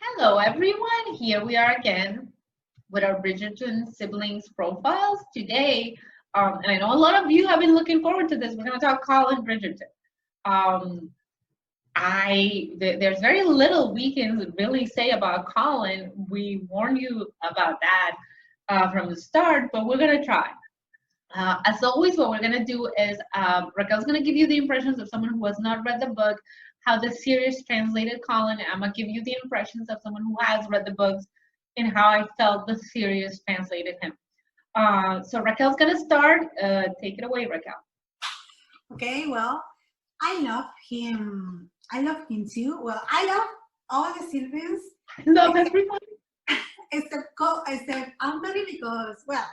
Hello, everyone. Here we are again with our Bridgerton siblings profiles. Today, and I know a lot of you have been looking forward to this. We're going to talk Colin Bridgerton. Um, there's very little we can really say about Colin. We warned you about that from the start, but we're going to try. As always, what we're going to do is Raquel's going to give you the impressions of someone who has not read the book, how the series translated Colin. I'm going to give you the impressions of someone who has read the books and how I felt the series translated him. So Raquel's going to start. Take it away, Raquel. Okay, well, I love him. I love him too. Well, I love all the Sylvians. I love everyone. Except Anthony because, well,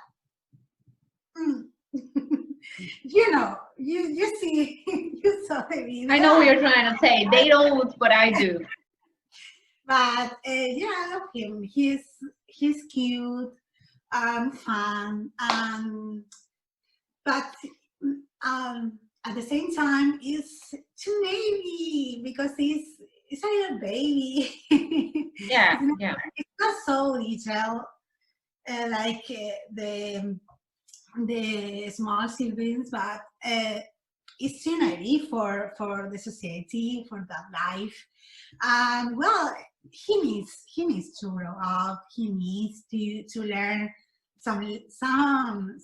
you see, you saw the video. I know what you're trying to say. They don't, but I do. But yeah, I love him. He's cute and fun, but at the same time, he's too naive because he's a little baby. Yeah, It's not so detailed like the small siblings, but it's too naive for the society, for that life. And well, he needs to grow up. He needs to learn some lessons,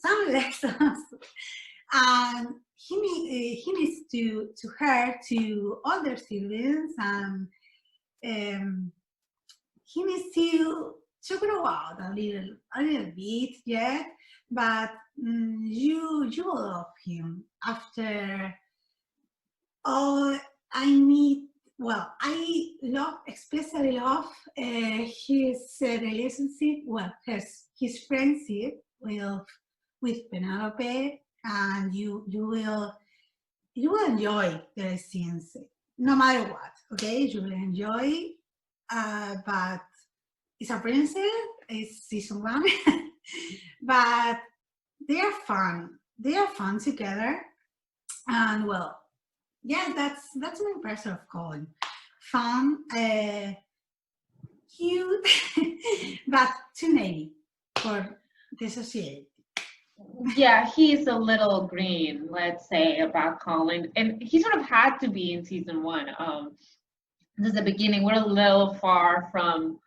and he needs to hurt to other siblings, and he needs to grow out a little bit yet. But you will love him after all. Especially love his relationship, well, his friendship with Penelope, and you will enjoy the scenes no matter what. Okay, you will enjoy. But it's a princess. It's season 1, but they are fun. They are fun together, and well, yeah, that's an impression of Colin. Fun, cute, but too naive for the society. Yeah, he's a little green, let's say, about Colin, and he sort of had to be in season 1. This is the beginning. We're a little far from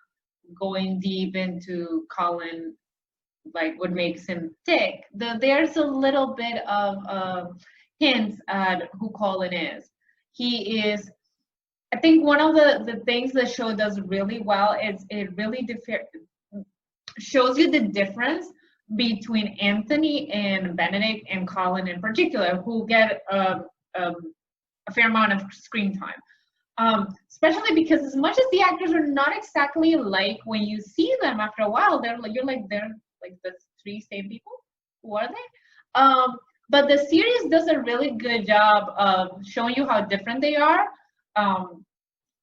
going deep into Colin, like what makes him tick. There's a little bit of hints at who Colin is. He is, I think one of the things the show does really well is it really shows you the difference between Anthony and Benedict and Colin in particular, who get a fair amount of screen time. Especially because as much as the actors are not exactly alike, when you see them after a while, they're like the 3 same people. Who are they? But the series does a really good job of showing you how different they are.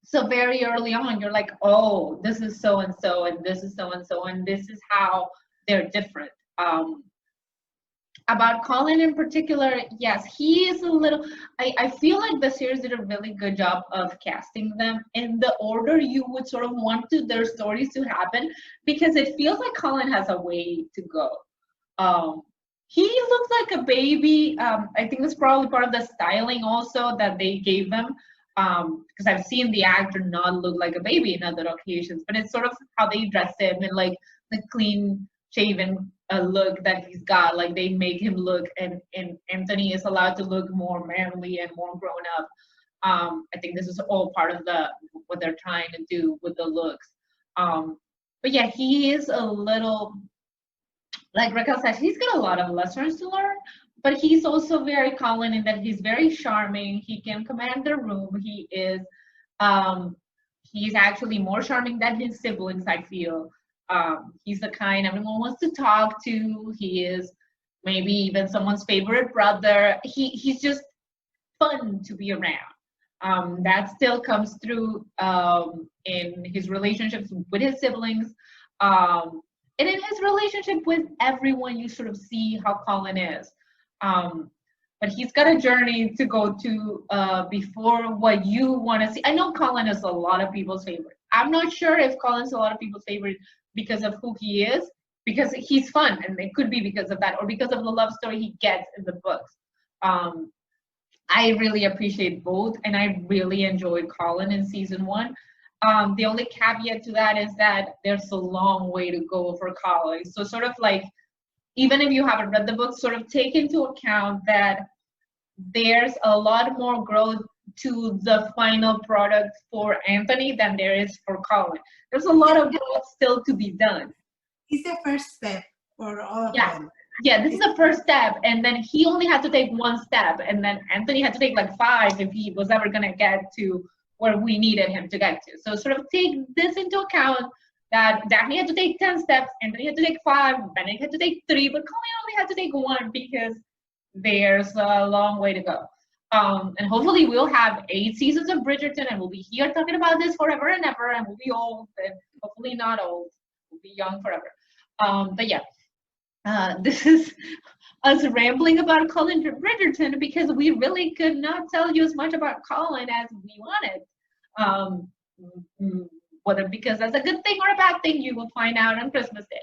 So very early on, you're like, oh, this is so and so, and this is so and so, and this is how they're different. About Colin in particular, yes, he is a little. I feel like the series did a really good job of casting them in the order you would sort of want their stories to happen, because it feels like Colin has a way to go. He looks like a baby. I think that's probably part of the styling also that they gave him, because I've seen the actor not look like a baby in other occasions, but it's sort of how they dress him and like the clean shaven look that he's got. Like they make him look, and Anthony is allowed to look more manly and more grown up. I think this is all part of what they're trying to do with the looks. But yeah, he is a little, like Raquel said, he's got a lot of lessons to learn, but he's also very Colin in that he's very charming. He can command the room. He's actually more charming than his siblings, I feel. He's the kind everyone wants to talk to. He is maybe even someone's favorite brother. He's just fun to be around. That still comes through in his relationships with his siblings. And in his relationship with everyone, you sort of see how Colin is. But he's got a journey to go to before what you want to see. I know Colin is a lot of people's favorite. I'm not sure if Colin's a lot of people's favorite because of who he is, because he's fun, and it could be because of that, or because of the love story he gets in the books. I really appreciate both, and I really enjoyed Colin in season 1. The only caveat to that is that there's a long way to go for Colin. So sort of like, even if you haven't read the book, sort of take into account that there's a lot more growth to the final product for Anthony than there is for Colin. There's a lot of growth still to be done. It's the first step for all of them. Yeah, this is the first step, and then he only had to take one step, and then Anthony had to take like 5 if he was ever gonna get to where we needed him to get to. So sort of take this into account, that Daphne had to take 10 steps, Anthony had to take 5, Benedict had to take 3, but Colin only had to take 1 because there's a long way to go. And hopefully we'll have 8 seasons of Bridgerton, and we'll be here talking about this forever and ever, and we'll be old, and hopefully not old. We'll be young forever. But yeah, this is us rambling about Colin Bridgerton because we really could not tell you as much about Colin as we wanted. Whether because that's a good thing or a bad thing, you will find out on Christmas Day.